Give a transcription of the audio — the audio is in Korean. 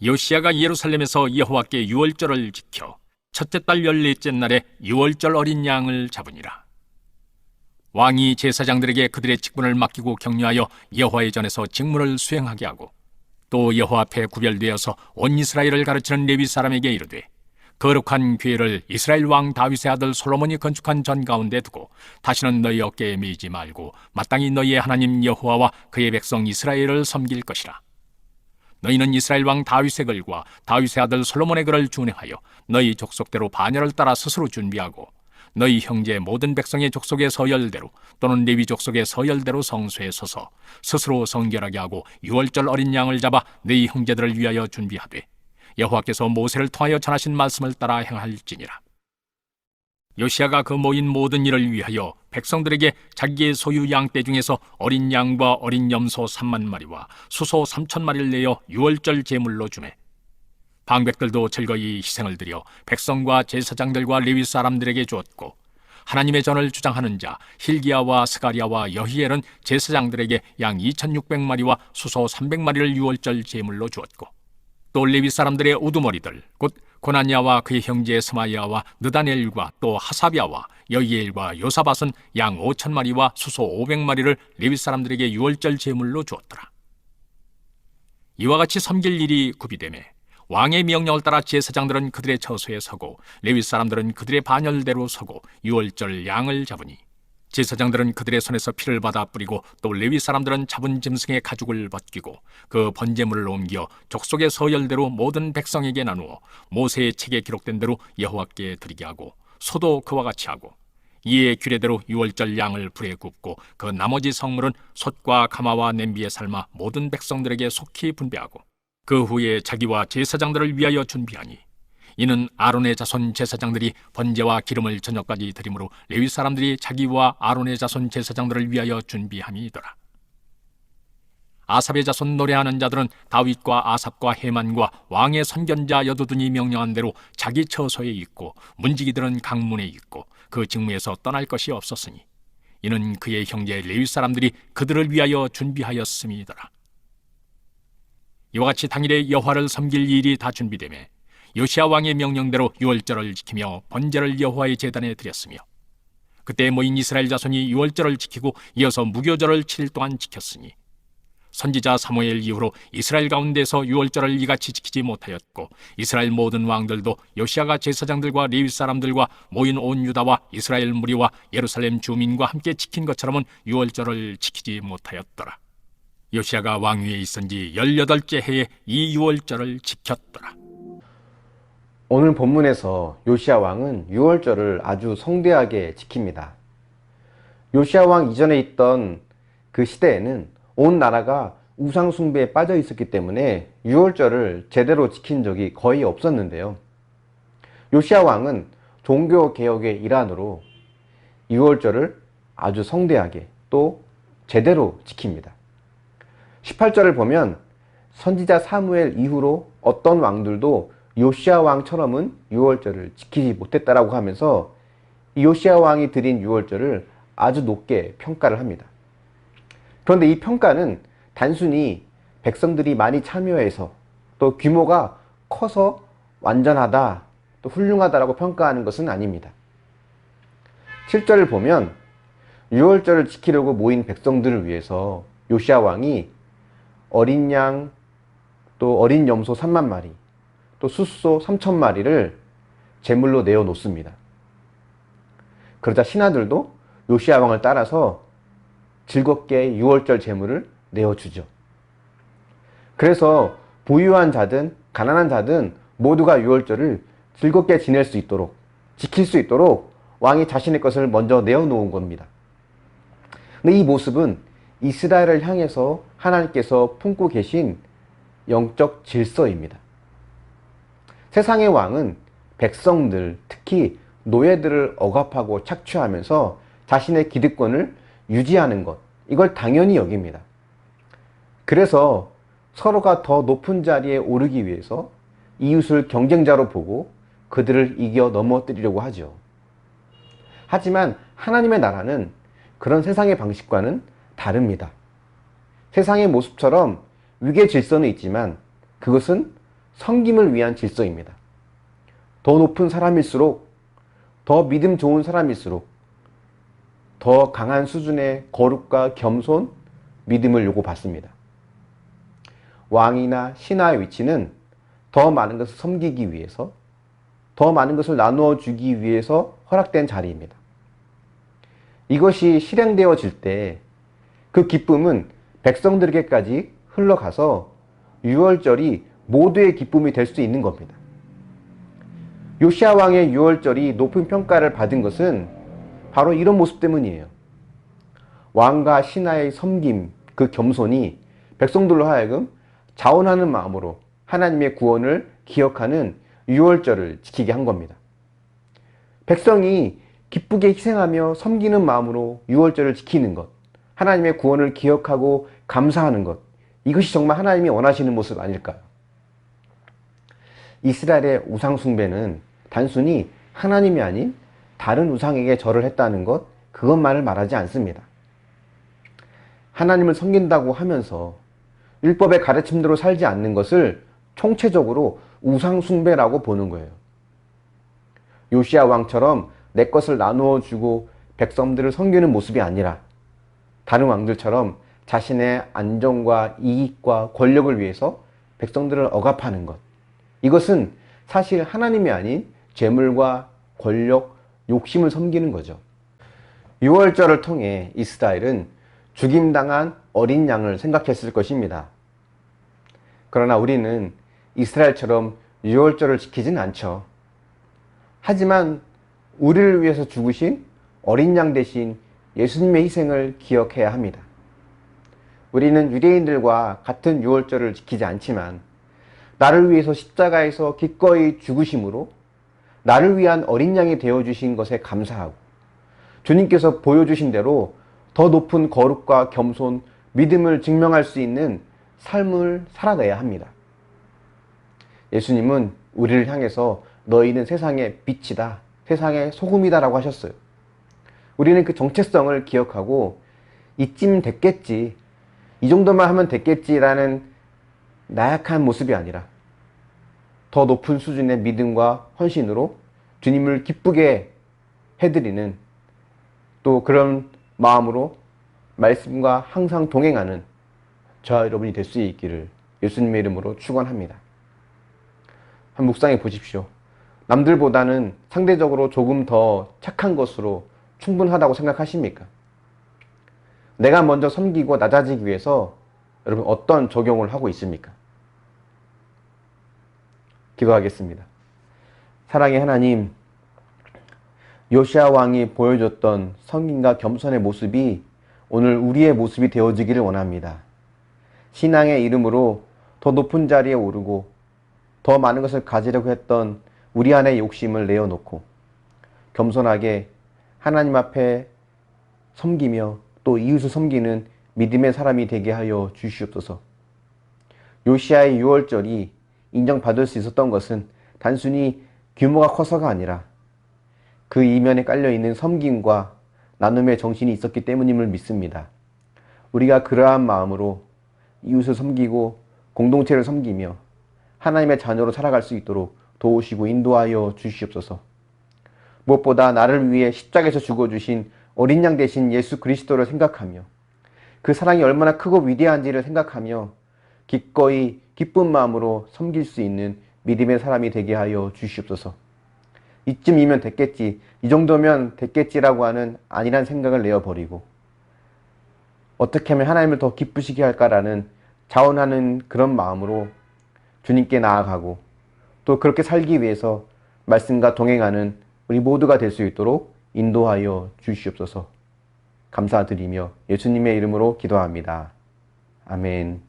요시야가 예루살렘에서 여호와께 유월절을 지켜 첫째 달 14째 날에 유월절 어린 양을 잡으니라. 왕이 제사장들에게 그들의 직분을 맡기고 격려하여 여호와의 전에서 직무를 수행하게 하고, 또 여호와 앞에 구별되어서 온 이스라엘을 가르치는 레위 사람에게 이르되, 거룩한 교회를 이스라엘 왕 다윗의 아들 솔로몬이 건축한 전 가운데 두고 다시는 너희 어깨에 메이지 말고 마땅히 너희의 하나님 여호와와 그의 백성 이스라엘을 섬길 것이라. 너희는 이스라엘 왕 다윗의 글과 다윗의 아들 솔로몬의 글을 준행하여 너희 족속대로 반열을 따라 스스로 준비하고, 너희 형제 모든 백성의 족속의 서열대로 또는 레위 족속의 서열대로 성소에 서서 스스로 성결하게 하고 유월절 어린 양을 잡아 너희 형제들을 위하여 준비하되, 여호와께서 모세를 통하여 전하신 말씀을 따라 행할지니라. 요시야가 그 모인 모든 일을 위하여 백성들에게 자기의 소유 양떼 중에서 어린 양과 어린 염소 3만 마리와 수소 3천 마리를 내어 유월절 제물로 주매, 방백들도 즐거이 희생을 드려 백성과 제사장들과 레위 사람들에게 주었고, 하나님의 전을 주장하는 자 hil기야와 스가랴와 여히엘은 제사장들에게 양 2,600마리와 수소 300마리를 유월절 제물로 주었고, 또 레위 사람들의 우두머리들 곧 고나냐와 그의 형제 스마야와 느다넬과 또 하사비아와 여히엘과 요사밧은 양 5,000마리와 수소 500마리를 레위 사람들에게 유월절 제물로 주었더라. 이와 같이 섬길 일이 구비되매 왕의 명령을 따라 제사장들은 그들의 처소에 서고 레위 사람들은 그들의 반열대로 서고 유월절 양을 잡으니, 제사장들은 그들의 손에서 피를 받아 뿌리고 또 레위 사람들은 잡은 짐승의 가죽을 벗기고 그 번제물을 옮겨 족속의 서열대로 모든 백성에게 나누어 모세의 책에 기록된 대로 여호와께 드리게 하고, 소도 그와 같이 하고, 이에 규례대로 유월절 양을 불에 굽고 그 나머지 성물은 솥과 가마와 냄비에 삶아 모든 백성들에게 속히 분배하고, 그 후에 자기와 제사장들을 위하여 준비하니, 이는 아론의 자손 제사장들이 번제와 기름을 저녁까지 드림으로 레위 사람들이 자기와 아론의 자손 제사장들을 위하여 준비함이더라. 아삽의 자손 노래하는 자들은 다윗과 아삽과 헤만과 왕의 선견자 여두둔이 명령한 대로 자기 처소에 있고, 문지기들은 강문에 있고 그 직무에서 떠날 것이 없었으니, 이는 그의 형제 레위 사람들이 그들을 위하여 준비하였음이더라. 이와 같이 당일에 여호와를 섬길 일이 다 준비되매 요시야 왕의 명령대로 유월절을 지키며 번제를 여호와의 제단에 드렸으며, 그때 모인 이스라엘 자손이 유월절을 지키고 이어서 무교절을 7일 동안 지켰으니, 선지자 사무엘 이후로 이스라엘 가운데서 유월절을 이같이 지키지 못하였고, 이스라엘 모든 왕들도 요시야가 제사장들과 레위 사람들과 모인 온 유다와 이스라엘 무리와 예루살렘 주민과 함께 지킨 것처럼은 유월절을 지키지 못하였더라. 요시야가 왕위에 있은 지 18째 해에 이 유월절을 지켰더라. 오늘 본문에서 요시야 왕은 유월절을 아주 성대하게 지킵니다. 요시야 왕 이전에 있던 그 시대에는 온 나라가 우상 숭배에 빠져 있었기 때문에 유월절을 제대로 지킨 적이 거의 없었는데요. 요시야 왕은 종교 개혁의 일환으로 유월절을 아주 성대하게 또 제대로 지킵니다. 18절을 보면 선지자 사무엘 이후로 어떤 왕들도 요시야 왕처럼은 유월절을 지키지 못했다라고 하면서 요시야 왕이 드린 유월절을 아주 높게 평가를 합니다. 그런데 이 평가는 단순히 백성들이 많이 참여해서 또 규모가 커서 완전하다, 또 훌륭하다라고 평가하는 것은 아닙니다. 7절을 보면 유월절을 지키려고 모인 백성들을 위해서 요시야 왕이 어린 양, 또 어린 염소 3만 마리, 또 수소 3천 마리를 제물로 내어 놓습니다. 그러자 신하들도 요시야 왕을 따라서 즐겁게 유월절 제물을 내어주죠. 그래서 부유한 자든 가난한 자든 모두가 유월절을 즐겁게 지낼 수 있도록, 지킬 수 있도록 왕이 자신의 것을 먼저 내어놓은 겁니다. 근데 이 모습은 이스라엘을 향해서 하나님께서 품고 계신 영적 질서입니다. 세상의 왕은 백성들, 특히 노예들을 억압하고 착취하면서 자신의 기득권을 유지하는 것, 이걸 당연히 여깁니다. 그래서 서로가 더 높은 자리에 오르기 위해서 이웃을 경쟁자로 보고 그들을 이겨 넘어뜨리려고 하죠. 하지만 하나님의 나라는 그런 세상의 방식과는 다릅니다. 세상의 모습처럼 위계 질서는 있지만 그것은 섬김을 위한 질서입니다. 더 높은 사람일수록, 더 믿음 좋은 사람일수록 더 강한 수준의 거룩과 겸손, 믿음을 요구받습니다. 왕이나 신하의 위치는 더 많은 것을 섬기기 위해서, 더 많은 것을 나누어 주기 위해서 허락된 자리입니다. 이것이 실행되어질 때 그 기쁨은 백성들에게까지 흘러가서 유월절이 모두의 기쁨이 될 수 있는 겁니다. 요시야 왕의 유월절이 높은 평가를 받은 것은 바로 이런 모습 때문이에요. 왕과 신하의 섬김, 그 겸손이 백성들로 하여금 자원하는 마음으로 하나님의 구원을 기억하는 유월절을 지키게 한 겁니다. 백성이 기쁘게 희생하며 섬기는 마음으로 유월절을 지키는 것, 하나님의 구원을 기억하고 감사하는 것, 이것이 정말 하나님이 원하시는 모습 아닐까요? 이스라엘의 우상 숭배는 단순히 하나님이 아닌 다른 우상에게 절을 했다는 것, 그것만을 말하지 않습니다. 하나님을 섬긴다고 하면서 율법의 가르침대로 살지 않는 것을 총체적으로 우상 숭배라고 보는 거예요. 요시야 왕처럼 내 것을 나누어 주고 백성들을 섬기는 모습이 아니라 다른 왕들처럼 자신의 안정과 이익과 권력을 위해서 백성들을 억압하는 것. 이것은 사실 하나님이 아닌 재물과 권력, 욕심을 섬기는 거죠. 유월절을 통해 이스라엘은 죽임당한 어린 양을 생각했을 것입니다. 그러나 우리는 이스라엘처럼 유월절을 지키진 않죠. 하지만 우리를 위해서 죽으신 어린 양 대신 예수님의 희생을 기억해야 합니다. 우리는 유대인들과 같은 유월절을 지키지 않지만 나를 위해서 십자가에서 기꺼이 죽으심으로 나를 위한 어린 양이 되어주신 것에 감사하고 주님께서 보여주신 대로 더 높은 거룩과 겸손, 믿음을 증명할 수 있는 삶을 살아내야 합니다. 예수님은 우리를 향해서 너희는 세상의 빛이다, 세상의 소금이다 라고 하셨어요. 우리는 그 정체성을 기억하고 이쯤 됐겠지, 이 정도만 하면 됐겠지라는 나약한 모습이 아니라 더 높은 수준의 믿음과 헌신으로 주님을 기쁘게 해드리는, 또 그런 마음으로 말씀과 항상 동행하는 저와 여러분이 될 수 있기를 예수님의 이름으로 축원합니다. 한번 묵상해 보십시오. 남들보다는 상대적으로 조금 더 착한 것으로 충분하다고 생각하십니까? 내가 먼저 섬기고 낮아지기 위해서 여러분 어떤 적용을 하고 있습니까? 기도하겠습니다. 사랑의 하나님, 요시야 왕이 보여줬던 섬김과 겸손의 모습이 오늘 우리의 모습이 되어지기를 원합니다. 신앙의 이름으로 더 높은 자리에 오르고 더 많은 것을 가지려고 했던 우리 안의 욕심을 내어놓고 겸손하게 하나님 앞에 섬기며 또 이웃을 섬기는 믿음의 사람이 되게 하여 주시옵소서. 요시야의 유월절이 인정받을 수 있었던 것은 단순히 규모가 커서가 아니라 그 이면에 깔려있는 섬김과 나눔의 정신이 있었기 때문임을 믿습니다. 우리가 그러한 마음으로 이웃을 섬기고 공동체를 섬기며 하나님의 자녀로 살아갈 수 있도록 도우시고 인도하여 주시옵소서. 무엇보다 나를 위해 십자가에서 죽어주신 어린 양 되신 예수 그리스도를 생각하며 그 사랑이 얼마나 크고 위대한지를 생각하며 기꺼이 기쁜 마음으로 섬길 수 있는 믿음의 사람이 되게 하여 주시옵소서. 이쯤이면 됐겠지, 이 정도면 됐겠지라고 하는 아니란 생각을 내어버리고 어떻게 하면 하나님을 더 기쁘시게 할까라는 자원하는 그런 마음으로 주님께 나아가고 또 그렇게 살기 위해서 말씀과 동행하는 우리 모두가 될 수 있도록 인도하여 주시옵소서. 감사드리며 예수님의 이름으로 기도합니다. 아멘.